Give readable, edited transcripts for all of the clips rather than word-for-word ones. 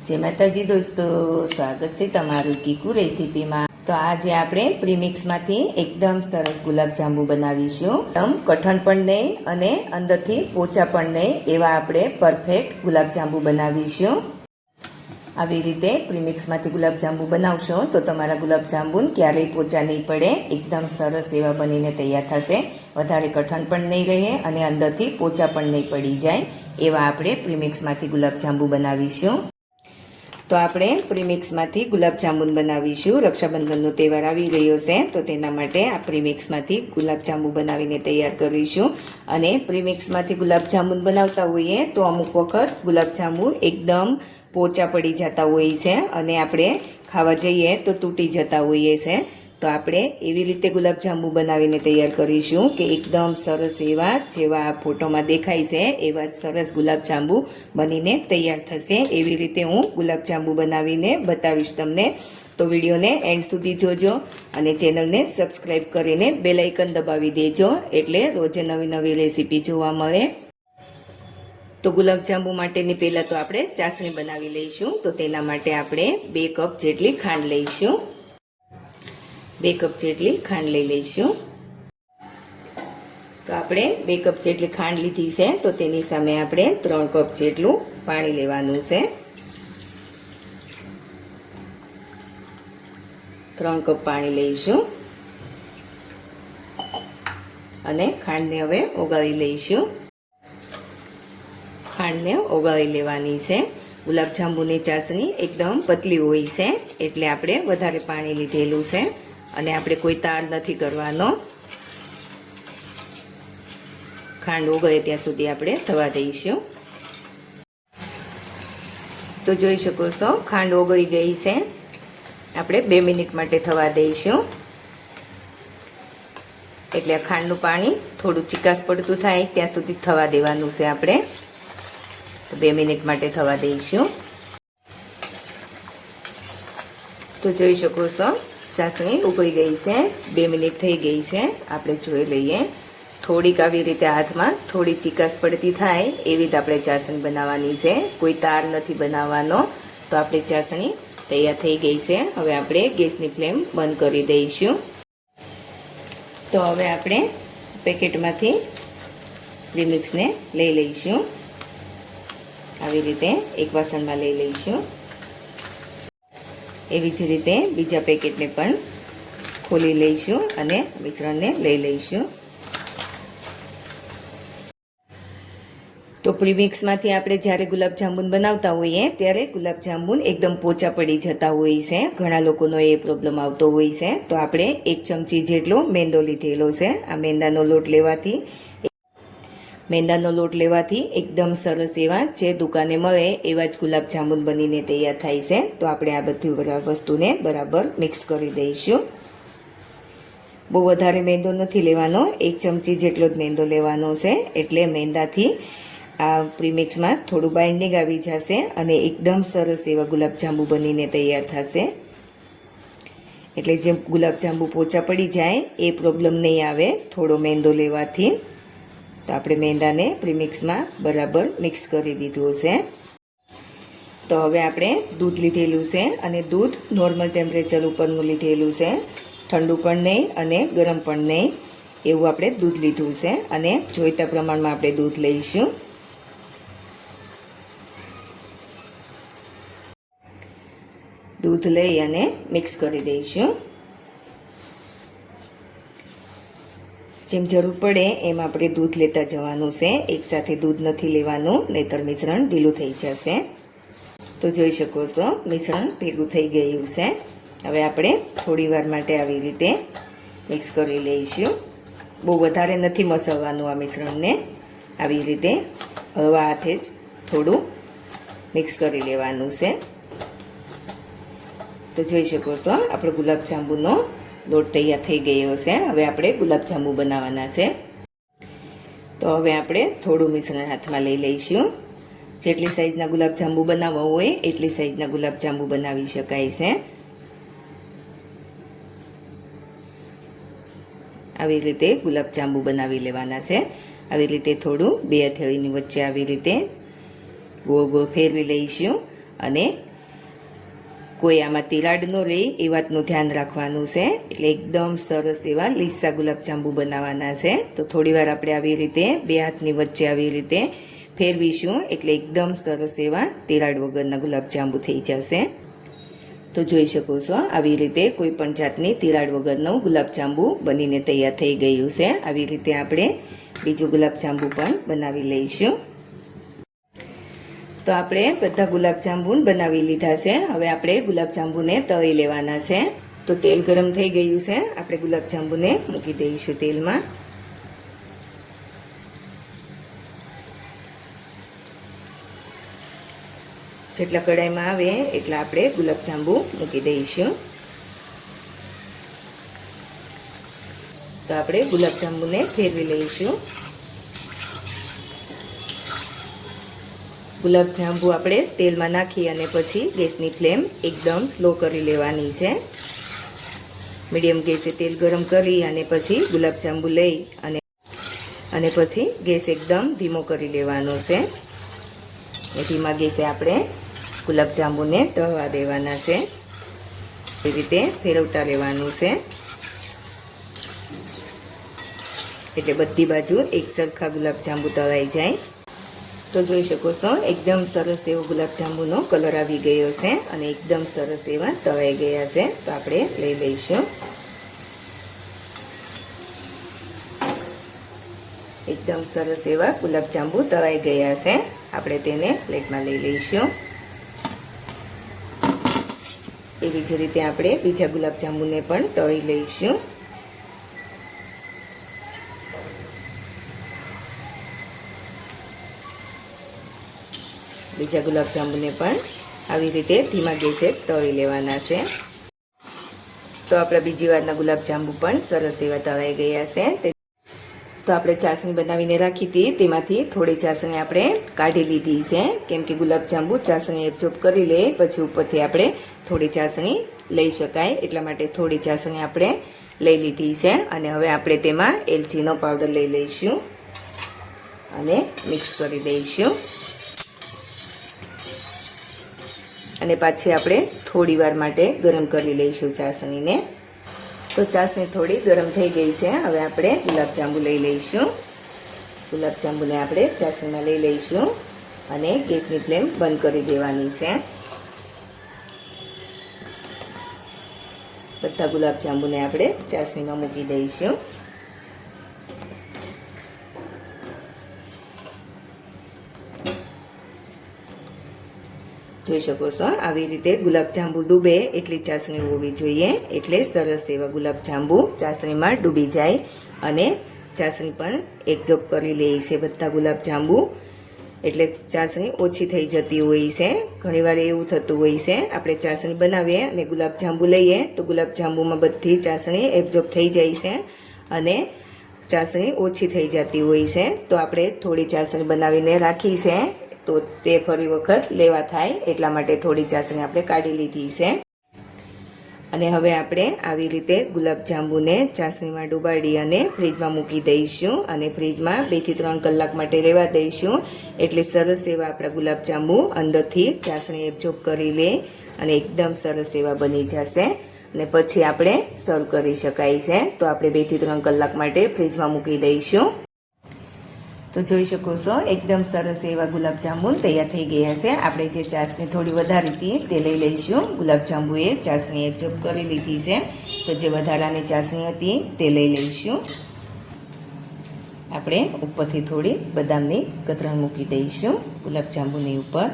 जय माताजी दोस्तों, स्वागत है तमारू कीकू रेसिपी में। तो आज આપણે પ્રીમિક્સ માંથી એકદમ સરસ ગુલાબજાંબુ બનાવીશું। એકદમ કઠણ પણ નહીં અને અંદરથી પોચા પણ નહીં એવા આપણે પરફેક્ટ ગુલાબજાંબુ બનાવીશું। આવી રીતે પ્રીમિક્સમાંથી ગુલાબજાંબુ બનાવશો તો તમારા ગુલાબજાંબુ ક્યારેય પોચા નહીં પડે, એકદમ સરસ એવા બનીને તૈયાર થશે। વધારે કઠણ પણ નહીં રહે અને અંદરથી પોચા પણ નહીં પડી જાય એવા આપણે પ્રીમિક્સમાંથી ગુલાબજાંબુ બનાવીશું। तो આપણે પ્રીમિક્સમાંથી ગુલાબજાંબુ બનાવીશું। રક્ષાબંધનનો તહેવાર આવી રહ્યો છે તો તેના માટે આ પ્રીમિક્સમાંથી ગુલાબજાંબુ બનાવીને તૈયાર કરીશું। અને પ્રીમિક્સમાંથી ગુલાબજાંબુ બનાવતા હોઈએ તો અમુક વખત ગુલાબજાંબુ એકદમ પોચા પડી જતા હોય છે અને આપણે ખાવા જઈએ તો તૂટી જતા હોઈએ છે। તો આપણે એવી રીતે ગુલાબજાંબુ બનાવીને તૈયાર કરીશું કે એકદમ સરસ એવા જેવા આ ફોટોમાં દેખાય છે એવા સરસ ગુલાબજાંબુ બનીને તૈયાર થશે। એવી રીતે હું ગુલાબજાંબુ બનાવીને બતાવીશ તમને। તો વિડીયોને એન્ડ સુધી જોજો અને ચેનલને સબસ્ક્રાઈબ કરીને બેલ આઇકન દબાવી દેજો એટલે રોજે નવી નવી રેસીપી જોવા મળે। તો ગુલાબજાંબુ માટેની પહેલાં તો આપણે ચાસણી બનાવી લઈશું। તો તેના માટે આપણે 2 કપ જેટલી ખાંડ લઈશું। 2 કપ જેટલી ખાંડ લઈ લઈશું। તો આપણે 2 કપ જેટલી ખાંડ લીધી છે તો તેની સામે આપણે 3 કપ જેટલું પાણી લેવાનું છે। 3 કપ પાણી લઈશું અને ખાંડને હવે ઓગાળી લઈશું। ખાંડને ઓગાળી લેવાની છે। ગુલાબજાંબુની ચાસણી એકદમ પતલી હોય છે એટલે આપણે વધારે પાણી લીધેલું છે અને આપણે કોઈ તાર નથી કરવાનો। ખાંડ ઓગળે ત્યાં સુધી આપણે થવા દઈશું। તો જોઈ શકો છો ખાંડ ઓગળી ગઈ છે, આપણે 2 મિનિટ માટે થવા દઈશું એટલે ખાંડનું પાણી થોડું ચીકાશ પડતું થાય ત્યાં સુધી થવા દેવાનું છે આપણે। તો 2 મિનિટ માટે થવા દઈશું। તો જોઈ શકો છો ચાસણી ઉકળી ગઈ છે, 2 મિનિટ થઈ ગઈ છે। આપણે જોઈ લઈએ, થોડીક આવી રીતે હાથમાં થોડી ચીકાશ પડતી થાય એવી જ આપણે ચાસણી બનાવવાની છે, કોઈ તાર નથી બનાવવાનો। તો આપણી ચાસણી તૈયાર થઈ ગઈ છે। હવે આપણે ગેસની ફ્લેમ બંધ કરી દઈશું। તો હવે આપણે પેકેટમાંથી પ્રીમિક્સને લઈ લઈશું। આવી રીતે એક વાસણમાં લઈ લઈશું। એવી જ રીતે બીજા પેકેટને પણ ખોલી લઈશું અને મિશ્રણને લઈ લઈશું। તો પ્રીમિક્સમાંથી આપણે જ્યારે ગુલાબજાંબુ બનાવતા હોઈએ ત્યારે ગુલાબજાંબુ એકદમ પોચા પડી જતા હોય છે, ઘણા લોકોનો એ પ્રોબ્લેમ આવતો હોય છે। તો આપણે 1 ચમચી જેટલો મેંદો લીધેલો છે। આ મેંદાનો લોટ લેવાથી એકદમ સરસ એવા જે દુકાને મળે એવા જ ગુલાબજાંબુ બનીને તૈયાર થાય છે। તો આપણે આ બધી વસ્તુને બરાબર મિક્સ કરી દઈશું। બહુ વધારે મેંદો નથી લેવાનો, 1 ચમચી જેટલો જ મેંદો લેવાનો છે એટલે મેંદાથી આ પ્રીમિક્સમાં થોડું બાઇન્ડિંગ આવી જશે અને એકદમ સરસ એવા ગુલાબજાંબુ બનીને તૈયાર થશે। એટલે જે ગુલાબજાંબુ પોચા પડી જાય એ પ્રોબ્લેમ નહીં આવે થોડો મેંદો લેવાથી। તો આપણે મેંદાને પ્રીમિક્સમાં બરાબર મિક્સ કરી દીધું છે। તો હવે આપણે દૂધ લીધેલું છે અને દૂધ નોર્મલ ટેમ્પરેચર ઉપરનું લીધેલું છે, ઠંડુ પણ નહીં અને ગરમ પણ નહીં એવું આપણે દૂધ લીધું છે અને જોઈતા પ્રમાણમાં આપણે દૂધ લઈશું। દૂધ લઈ અને મિક્સ કરી દઈશું। જેમ જરૂર પડે એમ આપણે દૂધ લેતા જવાનું છે, એકસાથે દૂધ નથી લેવાનું નહીંતર મિશ્રણ ઢીલું થઈ જશે। તો જોઈ શકો છો મિશ્રણ ભેગું થઈ ગયું છે। હવે આપણે થોડી વાર માટે આવી રીતે મિક્સ કરી લઈશું। બહુ વધારે નથી મસળવાનું આ મિશ્રણને, આવી રીતે હળવા હાથે જ થોડું મિક્સ કરી લેવાનું છે। તો જોઈ શકો છો આપણો ગુલાબજાંબુનો લોટ તૈયાર થઈ ગયો છે। હવે આપણે ગુલાબજાંબુ બનાવવાના છે। તો હવે આપણે થોડું મિશ્રણ હાથમાં લઈ લઈશું। જેટલી સાઈઝના ગુલાબજાંબુ બનાવવા હોય એટલી સાઈઝના ગુલાબજાંબુ બનાવી શકાય છે। આવી રીતે ગુલાબજાંબુ બનાવી લેવાના છે। આવી રીતે થોડું 2 હથેળીની વચ્ચે આવી રીતે ગોળ ગોળ ફેરવી લઈશું અને કોઈ આમાં તિરાડ ન રહે એ વાતનું ધ્યાન રાખવાનું છે. એટલે એકદમ સરસ એવા લીસા ગુલાબજાંબુ બનાવવાના છે. તો થોડીવાર આપણે આવી રીતે બે હાથની વચ્ચે આવી રીતે ફેરવીશું એટલે એકદમ સરસ એવા તિરાડ વગરના ગુલાબજાંબુ થઈ જશે. તો જોઈ શકો છો આવી રીતે કોઈ પણ જાતની તિરાડ વગરનું ગુલાબજાંબુ બનીને તૈયાર થઈ ગયું છે. આવી રીતે આપણે બીજું ગુલાબજાંબુ પણ બનાવી લઈશું. તો આપણે બધા ગુલાબજાંબુ બનાવી લીધા છે. હવે આપણે ગુલાબજાંબુને તળી લેવાના છે. તો તેલ ગરમ થઈ ગયું છે. આપણે ગુલાબજાંબુને મૂકી દઈશું તેલમાં. જેટલા કઢાઈમાં આવે એટલા આપણે ગુલાબજાંબુ મૂકી દઈશું. તો આપણે ગુલાબજાંબુને ફેરવી લઈશું. ગુલાબજાંબુ આપણે તેલમાં નાખી અને પછી ગેસની ફ્લેમ એકદમ સ્લો કરી લેવાની છે. મીડિયમ ગેસે તેલ ગરમ કરી અને પછી ગુલાબજાંબુ લઈ અને પછી ગેસ એકદમ ધીમો કરી લેવાનો છે. ધીમા ગેસે આપણે ગુલાબજાંબુને તળવા દેવાના છે. એ રીતે ફેરવતા રહેવાનું છે એટલે બધી બાજુ એક સરખા ગુલાબજાંબુ તળાઈ જાય. તો જોઈ શકો છો એકદમ સરસ એવો ગુલાબજાંબુનો કલર આવી ગયો છે અને એકદમ સરસ એવા તળાઈ ગયા છે. તો આપણે લઈ લઈશું. એકદમ સરસ એવા ગુલાબજાંબુ તળાઈ ગયા છે. આપણે તેને પ્લેટમાં લઈ લઈશું. એવી જ રીતે આપણે બીજા ગુલાબજાંબુને પણ તળી લઈશું. બીજા ગુલાબજાંબુને પણ આવી રીતે ધીમા ગેસે તળી લેવાના છે. તો આપણા બીજી વારના ગુલાબજાંબુ પણ સરસ એવા તળાઈ ગયા છે. તો આપણે ચાસણી બનાવીને રાખી હતી તેમાંથી થોડી ચાસણી આપણે કાઢી લીધી છે. કેમ કે ગુલાબજાંબુ ચાસણી એબ્ઝોર્બ કરી લે પછી ઉપરથી આપણે થોડી ચાસણી લઈ શકાય એટલા માટે થોડી ચાસણી આપણે લઈ લીધી છે. અને હવે આપણે તેમાં એલચીનો પાવડર લઈ લઈશું અને મિક્સ કરી દઈશું. અને પાછી આપણે થોડી વાર માટે ગરમ કરી લઈશું ચાસણીને. તો ચાસણી થોડી ગરમ થઈ ગઈ છે. હવે આપણે ગુલાબજાંબુ લઈ લઈશું. ગુલાબજાંબુને આપણે ચાસણીમાં લઈ લઈશું અને ગેસની ફ્લેમ બંધ કરી દેવાની છે. બધા ગુલાબજાંબુને આપણે ચાસણીમાં મૂકી દઈશું. જોઈ શકો છો આવી રીતે ગુલાબજાંબુ ડૂબે એટલી ચાસણી હોવી જોઈએ. એટલે સરસ એવા ગુલાબજાંબુ ચાસણીમાં ડૂબી જાય અને ચાસણી પણ એબ્ઝોર્બ કરી લે છે બધા ગુલાબજાંબુ. એટલે ચાસણી ઓછી થઈ જતી હોય છે. ઘણીવાર એવું થતું હોય છે આપણે ચાસણી બનાવીએ અને ગુલાબજાંબુ લઈએ તો ગુલાબજાંબુમાં બધી ચાસણી એબ્ઝોર્બ થઈ જાય છે અને ચાસણી ઓછી થઈ જતી હોય છે. તો આપણે થોડી ચાસણી બનાવીને રાખી છે તો તે ફરી વખત લેવા થાય એટલા માટે થોડી ચાસણી આપણે કાઢી લીધી છે. અને હવે આપણે આવી રીતે ગુલાબજાંબુને ચાસણીમાં ડુબાડી અને ફ્રીજમાં મૂકી દઈશું અને ફ્રીજમાં 2 થી 3 કલાક માટે રહેવા દઈશું. એટલે સરસ એવા આપણા ગુલાબજાંબુ અંદરથી ચાસણી એબ્ઝોર્બ કરી લે અને એકદમ સરસ એવા બની જશે અને પછી આપણે સર્વ કરી શકાય છે. તો આપણે 2 થી 3 કલાક માટે ફ્રીજમાં મૂકી દઈશું. તો જોઈ શકો છો એકદમ સરસ એવા ગુલાબજાંબુ તૈયાર થઈ ગયા છે. આપણે જે ચાસણી થોડી વધારી હતી તે લઈ લઈશું. ગુલાબજાંબુએ ચાસણી એબ્ઝોર્બ કરી લીધી છે તો જે વધારાની ચાસણી હતી તે લઈ લઈશું. આપણે ઉપરથી થોડી બદામની કતરણ મૂકી દઈશું ગુલાબજાંબુની ઉપર.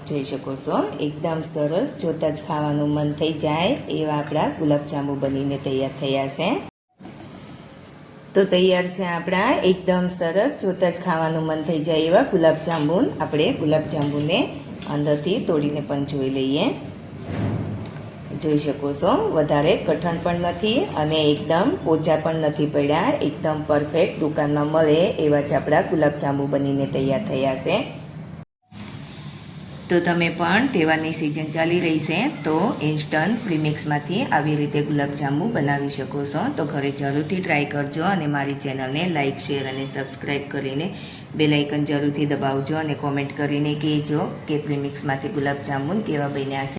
જોઈ શકો છો એકદમ સરસ જોતાં જ ખાવાનું મન થઈ જાય એવા આપણા ગુલાબજાંબુ બનીને તૈયાર થયા છે. તો તૈયાર છે આપણા એકદમ સરસ જોતાં જ ખાવાનું મન થઈ જાય એવા ગુલાબજાંબુ. આપણે ગુલાબજાંબુને અંદરથી તોડીને પણ જોઈ લઈએ. જોઈ શકો છો વધારે કઠણ પણ નથી અને એકદમ પોચા પણ નથી પડ્યા. એકદમ પરફેક્ટ દુકાનમાં મળે એવા જ આપણા ગુલાબજાંબુ બનીને તૈયાર થયા છે. તો તો તમે પણ તહેવારની સિઝન ચાલી રહી છે તો ઇન્સ્ટન્ટ પ્રીમિક્સમાંથી આવી રીતે ગુલાબજાંબુ બનાવી શકો છો. તો ઘરે જરૂરથી ટ્રાય કરજો અને મારી ચેનલને લાઇક, શેર અને સબસ્ક્રાઈબ કરીને બેલ આઇકન જરૂરથી દબાવજો અને કોમેન્ટ કરીને કહેજો કે પ્રીમિક્સમાંથી ગુલાબજાંબુ કેવા બન્યા છે.